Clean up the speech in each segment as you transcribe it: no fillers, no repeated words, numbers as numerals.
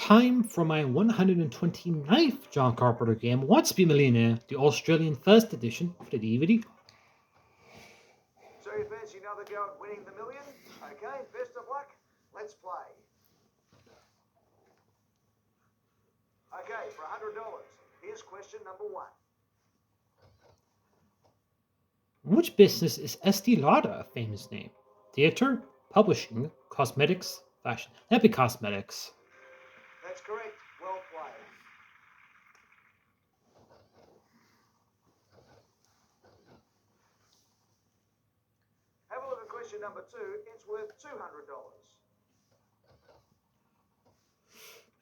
Time for my 129th John Carpenter game, Wants to Be Millionaire, the Australian first edition of the DVD. So you fancy another go at winning the million? Okay, best of luck. Let's play. Okay, for $100, here's question number 1. Which business is Estee Lauder a famous name? Theater, publishing, cosmetics, fashion. That'd be cosmetics. That's correct. Well played. Have a look at question number 2. It's worth $200.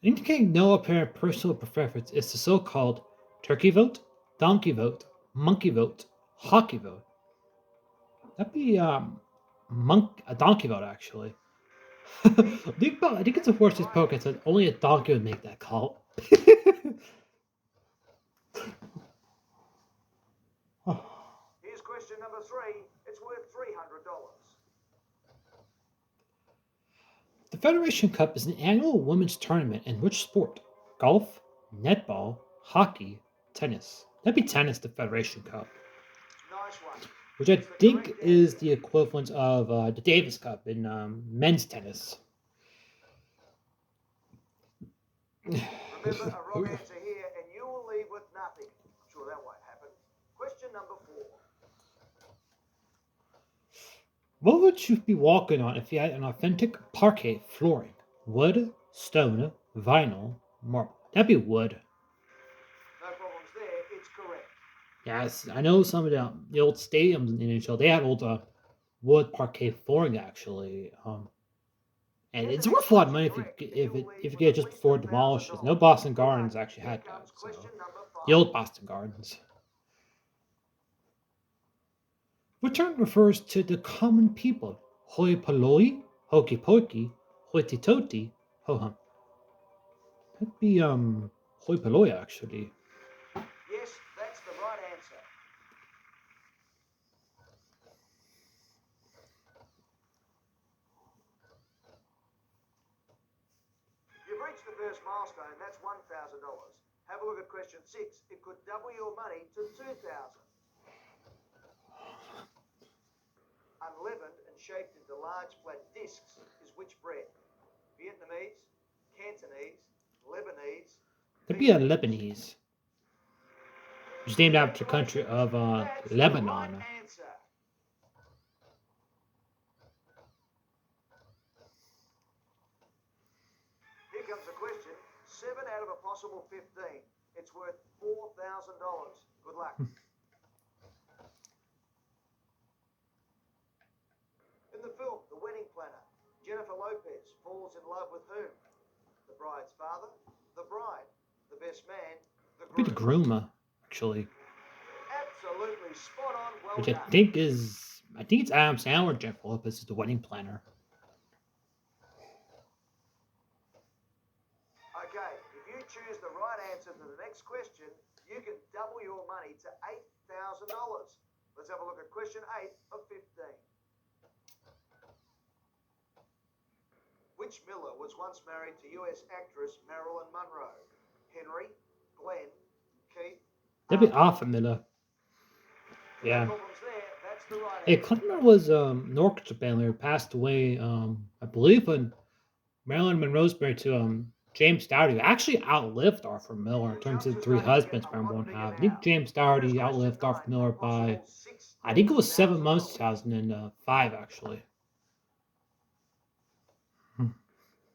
Indicating no apparent personal preference is the so-called turkey vote, donkey vote, monkey vote, hockey vote. That'd be a donkey vote actually. I think it's a horse's poke. So only a donkey would make that call. Here's question number 3. It's worth $300. The Federation Cup is an annual women's tournament in which sport? Golf, netball, hockey, tennis. That'd be tennis, the Federation Cup. Nice one. Which I It's the think correct is answer. the equivalent of the Davis Cup in men's tennis. Remember, a wrong answer here and you will leave with nothing. I'm sure that won't happen. Question number 4. What would you be walking on if you had an authentic parquet flooring? Wood, stone, vinyl, marble. That'd be wood. No problems there. It's correct. Yes, I know some of the old stadiums in the NHL. They had old wood parquet flooring actually. And Get it's the worth next a lot of question money correct and if you'll it leave if you with get it at just least before it demolishes. $1,000. No Boston Good luck. Gardens actually Here had that. comes So question number 5. the old Boston Gardens. What term refers to the common people? Hoi polloi, hokey pokey, hoity toity, ho hum. That'd be hoi polloi actually. Yes, that's the right answer. You've reached the first milestone. That's $1,000. Have a look at question 6. It could double your money to $2,000. Unleavened and shaped into large flat discs is which bread? Vietnamese, Cantonese, Lebanese, That'd be a Vietnamese. Lebanese. It's named after the country of That's the right Lebanon. answer. Here comes a question. 7 out of a possible 15. It's worth $4,000. Good luck. In the film, The Wedding Planner, Jennifer Lopez falls in love with whom? The bride's father, the bride, the best man, the That'd be the groom. groom, actually. Absolutely spot on. Well Which I done. think it's Adam Sandler. Jeff Lopez is the wedding planner. Okay, if you choose the right answer to the next question, you can double your money to $8,000. Let's have a look at question 8 of 15. Which Miller was once married to US actress Marilyn Monroe? Henry, Glenn, Keith? That'd be Arthur Miller. No Yeah. problems there. That's the right Hey, answer. Clinton was an orchestra bandler who passed away, I believe, when Marilyn Monroe's married to James Dougherty, who actually outlived Arthur Miller in terms of the three husbands Marilyn won't have. I think James Dougherty outlived Arthur Miller by, I think it was 7 months, 2005, actually.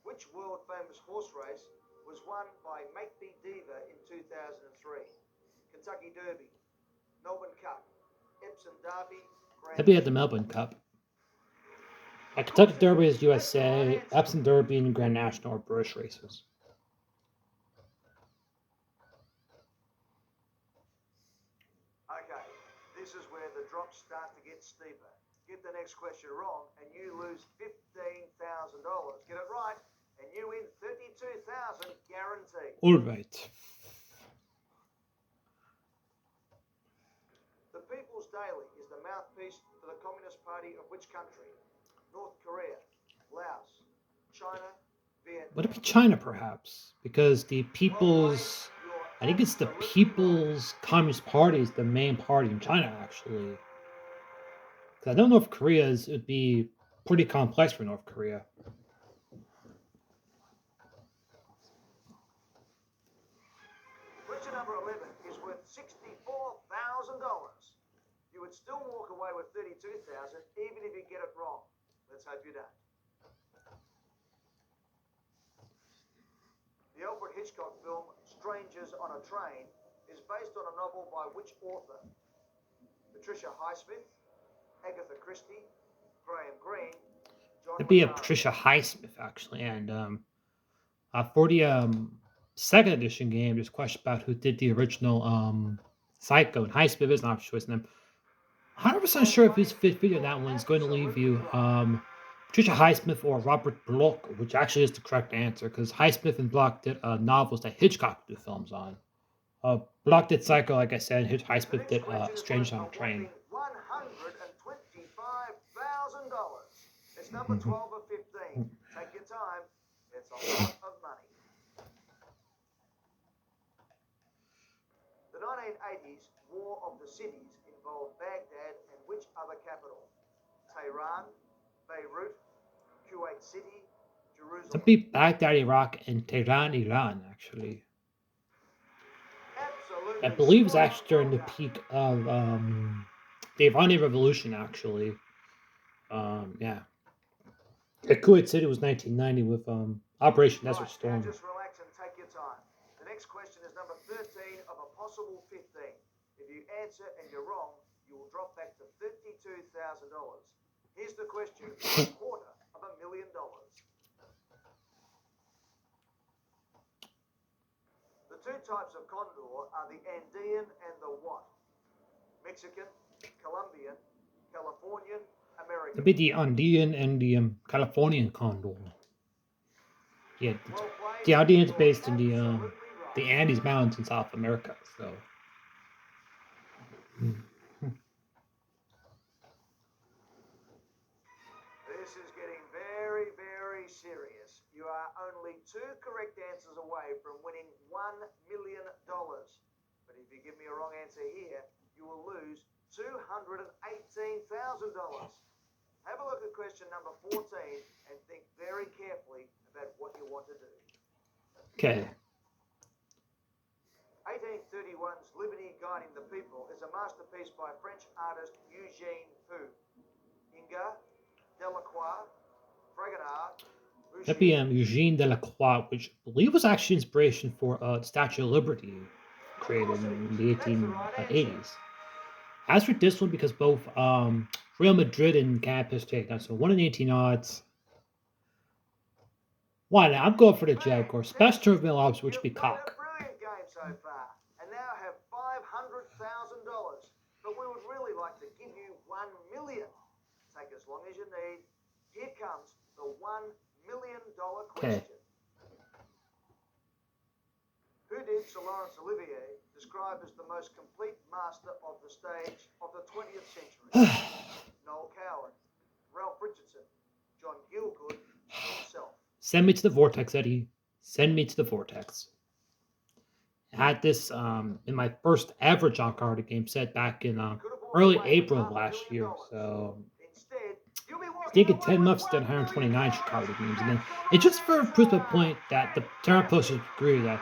Which world famous horse race was won by Make Me Diva in 2003? Kentucky Derby, Melbourne Cup, Epsom Derby, Grand That'd be at the National. Melbourne Cup. Kentucky Derby is USA, Epsom Derby and Grand National are British races. Okay, this is where the drops start to get steeper. Get the next question wrong and you lose $15,000. Get it right and you win $32,000 guaranteed. All right. The People's Daily is the mouthpiece for the Communist Party of which country? North Korea, Laos, China, Would it be Vietnam. China, perhaps? Because Well played. You're I think it's the absolutely right. People's Communist Party is the main party in China, actually. 'Cause I know North Korea would be pretty complex for North Korea. Question number 11 is worth $64,000. You would still walk away with 32,000 even if you get it wrong. Let's hope you don't. The Alfred Hitchcock film Strangers on a Train is based on a novel by which author? Patricia Highsmith, Agatha Christie, Graham Greene, John It'd Le be a Carre. Patricia Highsmith, actually. And for the second edition game, there's a question about who did the original Psycho, and Highsmith is not choice name. 100% Well sure if played. it's fit video, You're that one's going to leave absolutely you right. Patricia Highsmith or Robert Bloch, which actually is the correct answer because Highsmith and Bloch did novels that Hitchcock did films on. Bloch did Psycho, like I said. The Highsmith next did question is worth Strangers on a a Train. whopping $125,000. It's number 12 of 15. Take your time. It's a lot of money. The 1980s War of the Cities involved Baghdad and which other capital? Tehran, Beirut, Kuwait City, It'd Jerusalem. be Baghdad, Iraq, and Tehran, Iran, actually. I Absolutely believe it's spot on. actually during Well the done. peak of the Iranian Revolution, actually. Yeah. Kuwait City was 1990 with Operation Desert Right, now Storm. just relax and take your time. The next question is number 13 of a possible 15. If you answer and you're wrong, you will drop back to $52,000. Here's the question for $250,000. The two types of condor are the Andean and the what? Mexican, Colombian, Californian, It'd American. be the Andean and the Californian condor. Yeah, Well played. the Andean is You're based in absolutely the right. Andes Mountains in South America. So, This is getting very, very serious. You are only two correct answers away from winning $1 million. But if you give me a wrong answer here, you will lose $218,000. Have a look at question number 14 and think very carefully about what you want to do. okay. 1831's Liberty Guiding the People is a masterpiece by French artist Eugene who? Inga, Delacroix, Fragonard, That'd be Boucher. Eugene Delacroix, which I believe was actually inspiration for the Statue of Liberty Of created course it in is. the That's the right answer. 1880s. As for this one, because both Real Madrid and Campus take that, so one in 18 odds. One, I'm going for the Jaguar. Special term Mill which would You've be played a cock. brilliant game so far, and now have $500,000. But we would really like to give you $1 million. Take as long as you need. Here comes the $1 million Okay. question. Who did Sir Laurence Olivier describe as the most complete master of the stage of the 20th century? Noel Coward, Ralph Richardson, John Gielgud, himself. Send me to the vortex, Eddie. Send me to the vortex. I had this in my first ever John Carpenter game set back in early April of last year. So Instead, you'll be I walking think in away 10 with months, done $1 million. 129 Chicago games. And then it just That's for proves my point that the terror right. posters agree that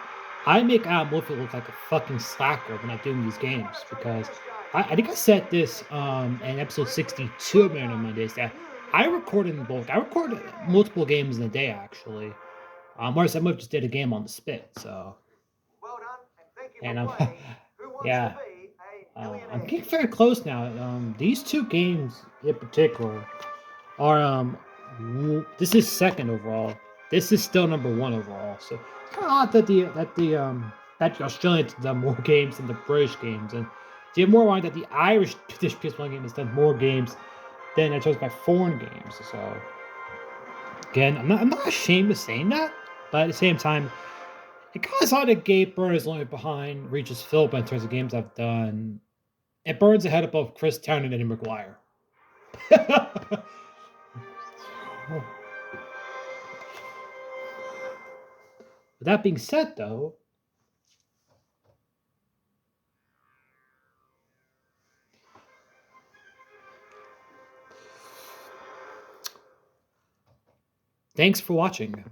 I make Adam Wolfie look like a fucking slacker when I'm doing these games because I think I said this in episode 62 of Man on Mondays that I recorded in bulk. I recorded multiple games in a day actually. Whereas I just did a game on the spit. So Well done, and thank you for and playing. Who wants to yeah, be a I'm millionaire? getting very close now. These two games in particular are this is second overall. This is still number one overall. So it's kind of odd that the Australians have done more games than the British games, and it's even more odd that the Irish PS1 game has done more games than I chose by foreign games. So again, I'm not ashamed of saying that, but at the same time, it kind of odd that Gabe Byrne is only behind Regis Philbin in terms of games I've done. And Burns ahead of both Chris Town and Eddie McGuire. With that being said, though, thanks for watching.